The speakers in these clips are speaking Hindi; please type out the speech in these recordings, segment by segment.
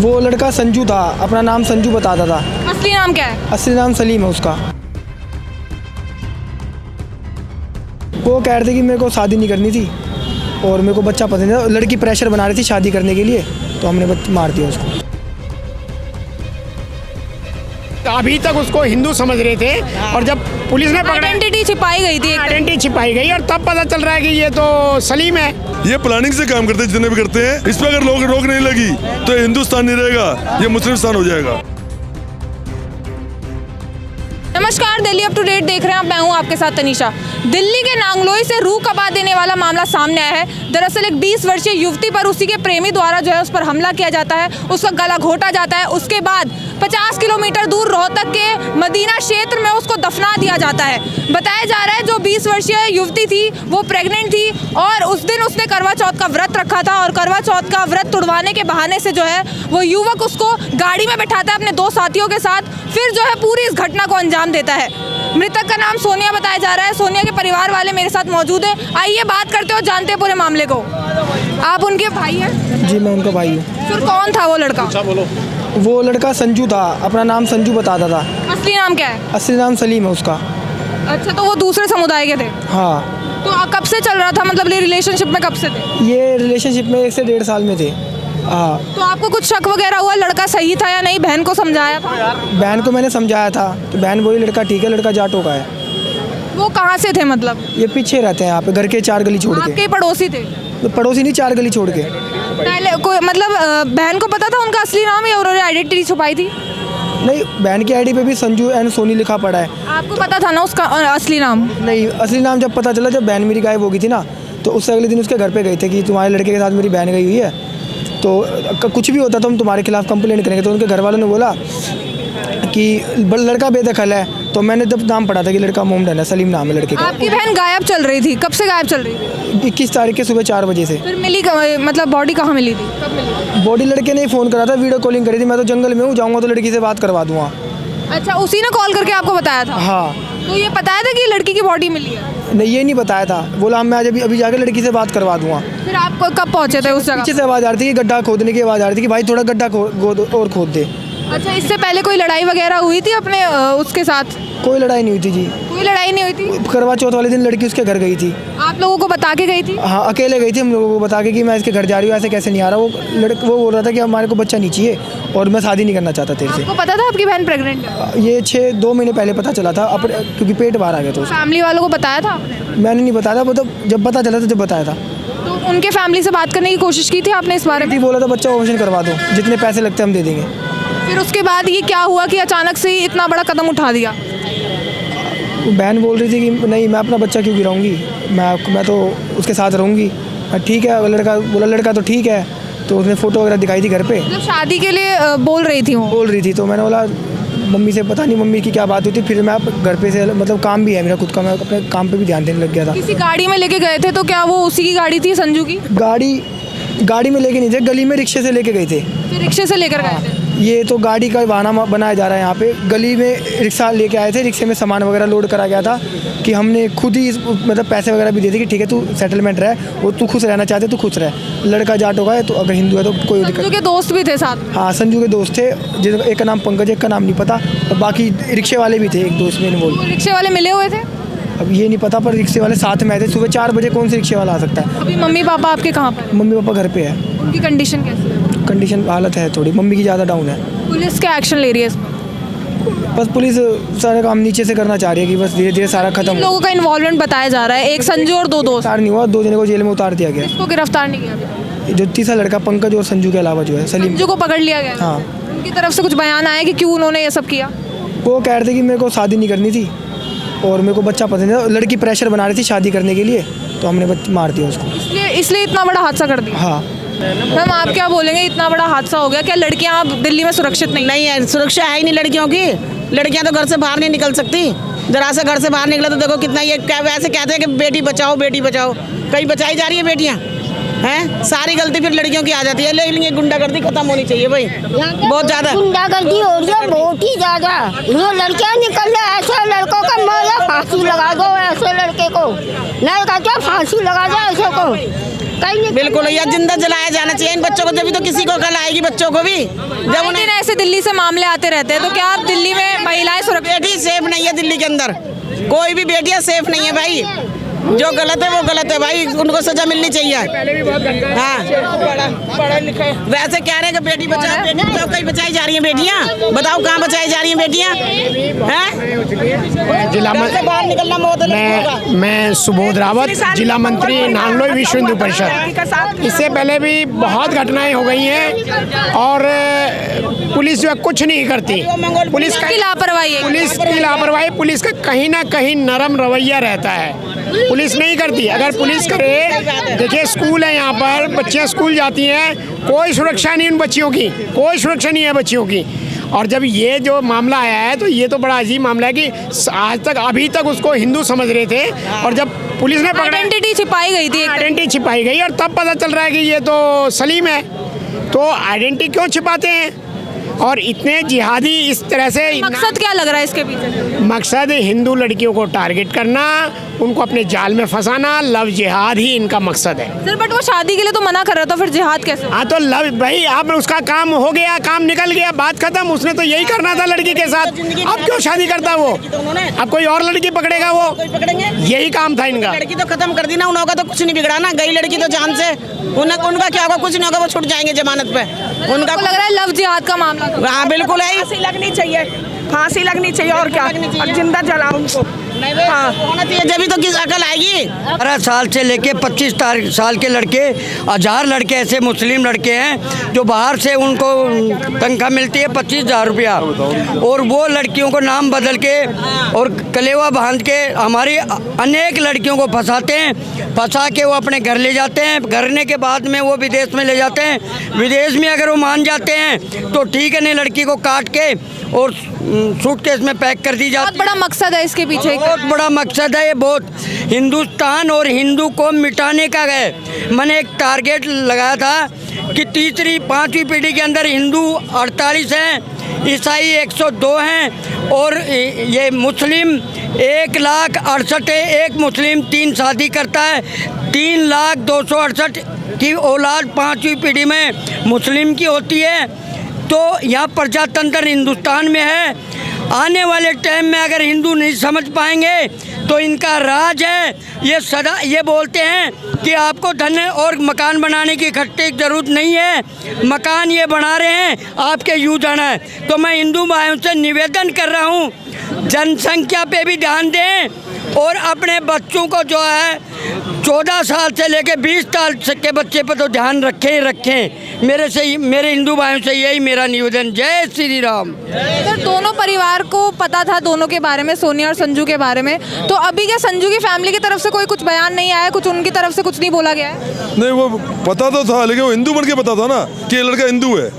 वो लड़का संजू था, अपना नाम संजू बताता था। असली नाम क्या है? असली नाम सलीम है उसका। वो कह रहे थे कि मेरे को शादी नहीं करनी थी और मेरे को बच्चा पसंद है। लड़की प्रेशर बना रही थी शादी करने के लिए, तो हमने मार दिया उसको। अभी तक उसको हिंदू समझ रहे थे और जब पुलिस ने पकड़ा, आइडेंटिटी छिपाई गई थी, आइडेंटिटी छिपाई गई और तब पता चल रहा है कि ये तो सलीम है। ये प्लानिंग से काम करते हैं, जितने भी करते हैं। इस पर अगर लोग रोक नहीं लगी तो हिंदुस्तान नहीं रहेगा, ये मुस्लिमिस्तान हो जाएगा। नमस्कार, दिल्ली अप टू डेट देख रहे हैं आप। मैं हूं आपके साथ तनीषा। दिल्ली के नांगलोई से रूह कपा देने वाला मामला सामने आया है। दरअसल एक 20 वर्षीय युवती पर उसी के प्रेमी द्वारा जो है उस पर हमला किया जाता है, उसका गला घोटा जाता है। उसके बाद 50 किलोमीटर दूर रोहतक के मदीना क्षेत्र में उसको दफना दिया जाता है। बताया जा रहा है जो 20 वर्षीय युवती थी वो प्रेग्नेंट थी और उस दिन उसने करवा चौथ का व्रत रखा था और करवा चौथ का व्रत तुड़वाने के बहाने से जो है वो युवक उसको गाड़ी में बैठाता है अपने 2 साथियों के साथ, फिर जो है पूरी इस घटना को अंजाम देता है। मृतक का नाम सोनिया बताया जा रहा है। सोनिया के परिवार वाले मेरे साथ मौजूद हैं। आइए बात करते हो, जानते हैं पूरे मामले को। आप उनके भाई हैं? जी, मैं उनका भाई हूँ। फिर कौन था वो लड़का? वो लड़का संजू था, अपना नाम संजू बताता था। असली नाम क्या है? असली नाम सलीम है उसका। अच्छा, तो वो दूसरे समुदाय के थे? हाँ। तो कब से चल रहा था, मतलब ये रिलेशनशिप में कब से थे? ये रिलेशनशिप में 1 से 1.5 साल में थे। हाँ। तो आपको कुछ शक वगैरह हुआ लड़का सही था या नहीं? बहन को समझाया था? बहन को मैंने समझाया था कि बहन बोली लड़का ठीक है, लड़का जाटों का है। वो कहाँ से थे मतलब? ये पीछे रहते हैं यहाँ पे, घर के 4 गली छोड़ आपके के। ही पड़ोसी थे? पड़ोसी नहीं, 4 गली छोड़ के। पहले कोई मतलब बहन को पता था उनका असली नाम या उन्होंने आइडेंटिटी छुपाई थी? नहीं, बहन की आईडी पे भी संजू एंड सोनी लिखा पड़ा है। आपको पता था ना उसका असली नाम? नहीं, असली नाम जब पता चला, जब बहन मेरी गायब हो गई थी ना, तो उससे अगले दिन उसके घर पे गए थे कि तुम्हारे लड़के के साथ मेरी बहन गई हुई है, तो कुछ भी होता तो हम तुम्हारे खिलाफ कंप्लेंट करेंगे। तो उनके घर वालों ने बोला कि लड़का बेदखल है। तो मैंने जब नाम पढ़ा था कि लड़का मोमडन है, सलीम नाम है लड़के का। आपकी बहन गायब चल रही थी, कब से गायब चल रही थी? 21 तारीख के सुबह 4 बजे से। फिर मिली मतलब बॉडी कहाँ मिली थी, कब मिली? बॉडी लड़के ने ही फ़ोन करा था, वीडियो कॉलिंग करी थी। मैं तो जंगल में हूँ, जाऊँगा तो लड़की से बात करवा दूँगा। अच्छा, उसी ने कॉल करके आपको बताया था? हाँ। तो ये बताया था कि लड़की की बॉडी मिली है? नहीं, ये नहीं बताया था। बोला मैं आज अभी जाकर लड़की से बात करवा दूँगा। फिर आप कब पहुँचे थे उस जगह? पीछे से आवाज़ आ रही थी कि गड्ढा खोदने की आवाज़ आ रही थी कि भाई थोड़ा गड्ढा और खोद दे। अच्छा, इससे पहले कोई लड़ाई वगैरह हुई थी अपने उसके साथ? कोई लड़ाई नहीं हुई थी जी। कोई लड़ाई नहीं हुई थी? करवा चौथ वाले दिन लड़की उसके घर गई थी। आप लोगों को बता के गई थी? हाँ, अकेले गई थी हम लोगों को बता के कि मैं इसके घर जा रही हूँ, ऐसे कैसे नहीं आ रहा। वो बोल रहा था कि हमारे को बच्चा नहीं चाहिए और मैं शादी नहीं करना चाहता तेरे से। आपको पता था आपकी बहन प्रेग्नेंट है? ये 2 महीने पहले पता चला था, क्योंकि पेट बाहर आ गया था। फैमिली वालों को बताया था आपने? मैंने नहीं बताया था, मतलब जब पता चला था जब बताया था। तो उनके फैमिली से बात करने की कोशिश की थी आपने इस बारे में? बोला था बच्चा ऑपरेशन करवा दो, जितने पैसे लगते हैं हम दे देंगे। फिर उसके बाद ये क्या हुआ कि अचानक से ही इतना बड़ा कदम उठा दिया? बहन बोल रही थी कि नहीं, मैं अपना बच्चा क्यों गिराऊंगी, मैं तो उसके साथ रहूँगी। ठीक है, लड़का बोला लड़का तो ठीक है। तो उसने फ़ोटो वगैरह दिखाई थी घर पे, मतलब शादी के लिए बोल रही थी वो? बोल रही थी। तो मैंने बोला मम्मी से, पता नहीं मम्मी की क्या बात हुई थी। फिर मैं घर पे से, मतलब काम भी है मेरा खुद का, मैं अपने काम पे भी ध्यान देने लग गया था। किसी गाड़ी में लेके गए थे? तो क्या वो उसी की गाड़ी थी, संजू की? गाड़ी में लेके नहीं थे, गली में रिक्शे से लेके गए थे। फिर रिक्शे से लेकर गए थे? ये तो गाड़ी का बहाना बनाया जा रहा है यहाँ पे। गली में रिक्शा लेके आए थे, रिक्शे में सामान वगैरह लोड करा गया था कि हमने खुद ही मतलब पैसे वगैरह भी दे दी कि ठीक है तू सेटलमेंट रहे, वो तू खुश रहना चाहते तू खुश रहे। लड़का जाटों का है, तो अगर हिंदू है तो कोई दिक्कत। संजू के दोस्त भी थे साथ में? हाँ, संजू के दोस्त थे, जिनका एक का नाम पंकज, एक का नाम नहीं पता, और बाकी रिक्शे वाले भी थे, एक दोस्त में इन्वॉल्व। वो रिक्शे वाले मिले हुए थे? अब ये नहीं पता, पर रिक्शे वाले साथ में आए थे। सुबह 4 बजे कौन से रिक्शे वाला आ सकता है? अभी मम्मी पापा आपके कहाँ पर? मम्मी पापा घर पे है। उनकी कंडीशन कैसी है? कंडीशन हालत है थोड़ी, मम्मी की ज़्यादा डाउन है। पुलिस क्या एक्शन ले रही है इसमें? बस पुलिस सारा काम नीचे से करना चाह रही है कि बस धीरे धीरे सारा खत्म हो। लोगों का इन्वॉल्वमेंट बताया जा रहा है, एक संजू और 2 दोस्त। गिरफ्तार नहीं हुआ, 2 जने को जेल में उतार दिया गया। इसको गिरफ्तार नहीं किया अभी? जो तीसरा लड़का पंकज और संजू के अलावा जो है सलीम, संजू को पकड़ लिया गया? हाँ। उनकी तरफ से कुछ बयान आया कि क्यों उन्होंने ये सब किया? वो कह रहे थे कि मेरे को शादी नहीं करनी थी और मेरे को बच्चा पसंद है। लड़की प्रेशर बना रही थी शादी करने के लिए, तो हमने मार दिया उसको। इसलिए इतना बड़ा हादसा कर दिया? हाँ। मैम, आप क्या बोलेंगे, इतना बड़ा हादसा हो गया, क्या लड़कियां अब दिल्ली में सुरक्षित नहीं है? सुरक्षा है ही नहीं लड़कियों की। लड़कियां तो घर से बाहर नहीं निकल सकती। जरा से घर से बाहर निकले तो देखो कितना, ये क्या वैसे कहते हैं कि बेटी बचाओ बेटी बचाओ, कहीं बचाई जा रही है बेटियां? हैं सारी गलती फिर लड़कियों की आ जाती है, लेकिन ये गुंडागर्दी खत्म होनी चाहिए भाई, बहुत ज्यादा गुंडागर्दी हो रही है, बहुत ही ज्यादा। ये लड़कियां निकल रहे, ऐसे लड़कों का मारा फांसी लगा दो, ऐसे लड़के को नहीं कहते फांसी लगा दो ऐसे को, कहीं नहीं। बिल्कुल, या जिंदा जलाया जाना चाहिए इन बच्चों को, जब तो किसी को कल आएगी बच्चों को भी। जब उन्हें ऐसे दिल्ली से मामले आते रहते हैं, तो क्या आप दिल्ली में महिलाएं सुरक्षित? बेटी सेफ नहीं है दिल्ली के अंदर, कोई भी बेटियां सेफ नहीं है भाई, जो गलत है वो गलत है भाई, उनको सजा मिलनी चाहिए। हाँ, पढ़े लिखे वैसे कह रहे हैं कि बेटी बचाओ कहीं बचाई जा रही है बेटियां, बताओ कहाँ बचाई जा रही हैं बेटियां? हैं जिला बाहर निकलना मौत मैं सुबोध रावत, जिला मंत्री नांगलोई विश्व हिंदू परिषद। इससे पहले भी बहुत घटनाएं हो गई हैं और पुलिस जो है कुछ नहीं करती, पुलिस की लापरवाही है। पुलिस का कहीं ना कहीं नरम रवैया रहता है, पुलिस नहीं करती। अगर पुलिस करे, देखिए स्कूल है यहाँ पर, बच्चियाँ स्कूल जाती हैं, कोई सुरक्षा नहीं उन बच्चियों की, कोई सुरक्षा नहीं है बच्चियों की। और जब ये जो मामला आया है तो ये तो बड़ा अजीब मामला है कि आज तक अभी तक उसको हिंदू समझ रहे थे, और जब पुलिस ने पकड़ा, आइडेंटिटी छिपाई गई थी, आइडेंटिटी छिपाई गई, और तब पता चल रहा है कि ये तो सलीम है। तो आइडेंटिटी क्यों छिपाते हैं? और इतने जिहादी इस तरह से, मकसद क्या लग रहा है इसके पीछे? मकसद हिंदू लड़कियों को टारगेट करना, उनको अपने जाल में फंसाना, लव जिहाद ही इनका मकसद है। सर बट वो शादी के लिए तो मना कर रहा था, फिर जिहाद कैसे? हाँ तो लव भाई, आप उसका काम हो गया, काम निकल गया, बात खत्म, उसने तो यही करना था लड़की के साथ, अब क्यों शादी करता वो? अब कोई और लड़की पकड़ेगा वो? यही काम था इनका। लड़की तो खत्म कर दी ना, उनका तो कुछ नहीं बिगड़ा ना, गई लड़की तो जान से, उनका क्या होगा? कुछ नहीं होगा, वो छूट जाएंगे जमानत पे। उनका लग रहा है लव जिहाद का मामला। हाँ बिल्कुल है, फांसी लगनी चाहिए, फांसी लगनी चाहिए और क्या, और जिंदा जलाओ उनको। हाँ होना चाहिए, जब तो किस अकल आएगी। 18 साल से लेके 25 साल के लड़के, 1000 लड़के ऐसे मुस्लिम लड़के हैं जो बाहर से उनको तनख्वाह मिलती है 25,000 रुपया, और वो लड़कियों को नाम बदल के और कलेवा बांध के हमारी अनेक लड़कियों को फंसाते हैं, फंसा के वो अपने घर ले जाते हैं, घरने के बाद में वो विदेश में ले जाते हैं। विदेश में अगर वो मान जाते हैं तो ठीक है, नहीं लड़की को काट के और सूटकेस में पैक कर दी जाती है। बहुत बड़ा मकसद है इसके पीछे, बहुत बड़ा मकसद है ये, बहुत हिंदुस्तान और हिंदू को मिटाने का है। मैंने एक टारगेट लगाया था कि तीसरी 5वीं पीढ़ी के अंदर हिंदू 48 हैं, ईसाई 102 हैं, और ये मुस्लिम 1,68,000 है। एक मुस्लिम 3 शादी करता है, 3,268,000 की औलाद 5वीं पीढ़ी में मुस्लिम की होती है। तो यह प्रजातंत्र हिंदुस्तान में है। आने वाले टाइम में अगर हिंदू नहीं समझ पाएंगे तो इनका राज है। ये सदा ये बोलते हैं कि आपको धन और मकान बनाने की इकट्ठे जरूरत नहीं है, मकान ये बना रहे हैं, आपके यूज आना है। तो मैं हिंदू भाइयों से निवेदन कर रहा हूँ, जनसंख्या पे भी ध्यान दें और अपने बच्चों को जो है 14 साल से लेकर 20 साल के बच्चे पर तो ध्यान रखें। मेरे हिंदू भाइयों से यही मेरा निवेदन। जय श्री राम। सर दोनों परिवार को पता था दोनों के बारे में, सोनिया और संजू के बारे में, तो अभी क्या संजू की फैमिली की तरफ से कोई कुछ बयान नहीं आया, कुछ उनकी तरफ से कुछ नहीं बोला गया है? नहीं, वो पता तो था, लेकिन वो हिंदू बन के पता था ना कि ये लड़का हिंदू है,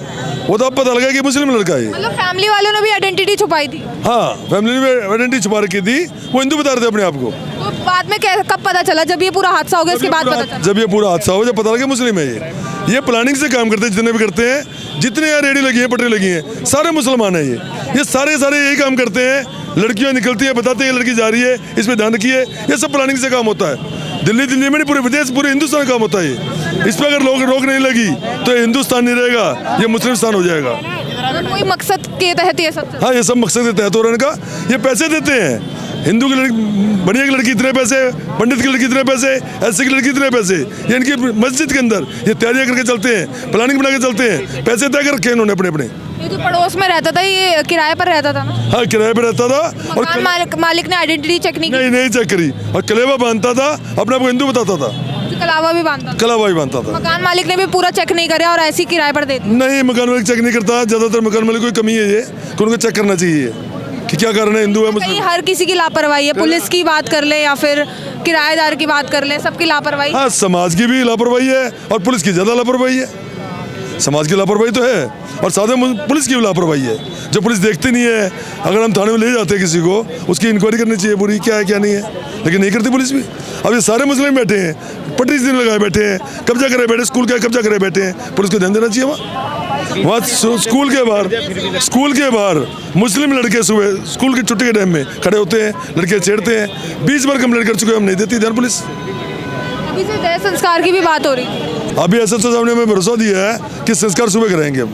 वो तो अब पता लगा कि मुस्लिम लड़का है। मतलब फैमिली वालों ने भी आइडेंटिटी छुपाई थी? हाँ, फैमिली में आइडेंटिटी छुपा रखी थी, वो हिंदू बता रहे थे अपने आप को। तो बाद में कब पता चला, जब ये पूरा हादसा हो गया इसके बाद पता चला? जब ये पूरा हादसा हो, जब पता लगा मुस्लिम है ये प्लानिंग से काम करते हैं, जितने भी करते हैं, जितने यहाँ रेडी लगी है, पटरी लगी है, सारे मुसलमान हैं ये सारे यही काम करते हैं। लड़कियाँ निकलती हैं, बताते हैं लड़की जा रही है, इस पर ध्यान रखिए, ये सब प्लानिंग से काम होता है। दिल्ली में नहीं, पूरे विदेश, पूरे हिंदुस्तान काम होता है ये। इस पर अगर रोक नहीं लगी तो हिंदुस्तान नहीं रहेगा, ये मुस्लिम हो जाएगा। कोई मकसद के तहत ये सब? हाँ, ये सब मकसद के तहत हो रहा है इनका। ये पैसे देते हैं, हिंदू की लड़की, बढ़िया की लड़की इतने पैसे, पंडित की लड़की इतने पैसे, ऐसे की लड़की इतने पैसे, ये इनकी मस्जिद के अंदर ये तैयारियां करके चलते हैं, प्लानिंग बना के चलते हैं, पैसे तय कर रखे इन्होंने अपने। ये जो पड़ोस में रहता था ये किराए पर रहता था ना? हाँ, किराए पर रहता था, और मालिक ने आइडेंटिटी चेक नहीं चेक करी, और कलेवा बांधता था, अपने आप को हिंदू बताता था, कलावा भी बांधता था। मकान मालिक ने भी पूरा चेक नहीं कराया और ऐसी किराए पर दे दिया? नहीं, मकान मालिक चेक नहीं करता, ज्यादातर मकान मालिक की कमी है ये, कि उनको चेक करना चाहिए कि क्या कारण है, हिंदू है मुस्लिम। हर किसी की लापरवाही है, पुलिस की बात कर ले या फिर किराएदार की बात कर ले, सबकी लापरवाही। हाँ, समाज की भी लापरवाही है और पुलिस की ज्यादा लापरवाही है। समाज की लापरवाही तो है और साथ में पुलिस की भी लापरवाही है। जो पुलिस देखती नहीं है, अगर हम थाने में ले जाते हैं किसी को, उसकी इंक्वायरी करनी चाहिए पूरी, क्या है क्या नहीं है, लेकिन नहीं करती पुलिस भी। अब ये सारे मुस्लिम बैठे हैं, पटरी दिन लगाए बैठे हैं, कब्जा करे बैठे, स्कूल का कब्जा करे बैठे हैं, पुलिस को ध्यान देना चाहिए वहाँ स्कूल के बाहर मुस्लिम लड़के सुबह स्कूल की छुट्टी के टाइम में खड़े होते हैं, लड़के छेड़ते हैं। 20 बार कंप्लेंट कर चुके हैं, हम नहीं देती ध्यान पुलिस। अभी से देह संस्कार की भी बात हो रही है। अभी एसएसओ साहब ने हमें भरोसा दिया है कि संस्कार सुबह कराएंगे हम,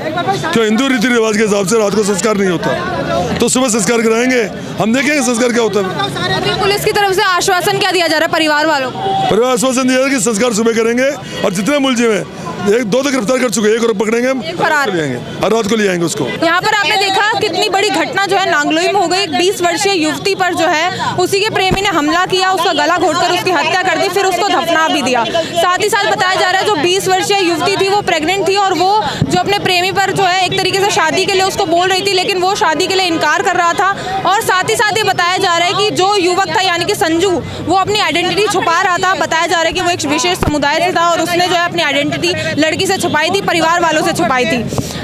क्यों हिंदू रीति रिवाज के हिसाब से रात को संस्कार नहीं होता, तो सुबह संस्कार कराएंगे, हम देखेंगे संस्कार क्या होता है। अभी पुलिस की तरफ से आश्वासन क्या दिया जा रहा है परिवार वालों को? परिवार आश्वासन दिया है कि संस्कार सुबह करेंगे और जितने मुलजिम हैं, 1-2 तो गिरफ्तार कर चुके हैं, एक और पकड़ेंगे हम, फरार ले आएंगे और रात को ले आएंगे उसको। यहाँ पर आपने देखा कितनी बड़ी घटना जो है नांगलोई में हो गई। 20 वर्षीय युवती पर जो है उसी के प्रेमी ने हमला किया, उसका गला घोटकर उसकी हत्या कर दी, फिर उसको दफना भी दिया। साथ ही साथ बताया जा रहा है जो 20 वर्षीय युवती थी वो प्रेग्नेंट थी और वो जो अपने प्रेमी पर जो है एक तरीके से शादी के लिए उसको बोल रही थी, लेकिन वो शादी के लिए इनकार कर रहा था। और साथ ही साथ ये बताया जा रहा है कि जो युवक था यानी कि संजू, वो अपनी आइडेंटिटी छुपा रहा था। बताया जा रहा है कि वो एक विशेष समुदाय से था और उसने जो है अपनी आइडेंटिटी लड़की से छुपाई थी, परिवार वालों से छुपाई थी।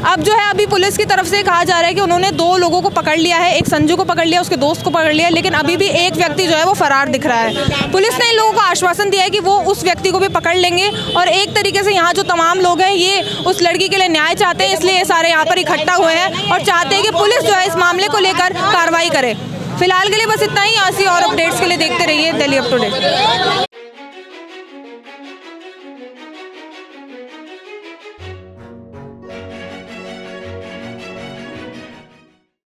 अब जो है अभी पुलिस की तरफ से कहा जा रहा है कि उन्होंने 2 लोगों को पकड़ लिया है, एक संजू को पकड़ लिया, उसके दोस्त को पकड़ लिया, लेकिन अभी भी एक व्यक्ति जो है वो फरार दिख रहा है। पुलिस ने इन लोगों को आश्वासन दिया है कि वो उस व्यक्ति को भी पकड़ लेंगे और एक तरीके से यहाँ जो तमाम लोग हैं ये उस लड़की के लिए न्याय चाहते हैं, इसलिए ये सारे यहाँ पर इकट्ठा हुए हैं और चाहते हैं कि पुलिस जो है इस मामले को लेकर कार्रवाई करे। फिलहाल के लिए बस इतना ही। ऐसी और अपडेट्स के लिए देखते रहिए दिल्ली अप टू डेट।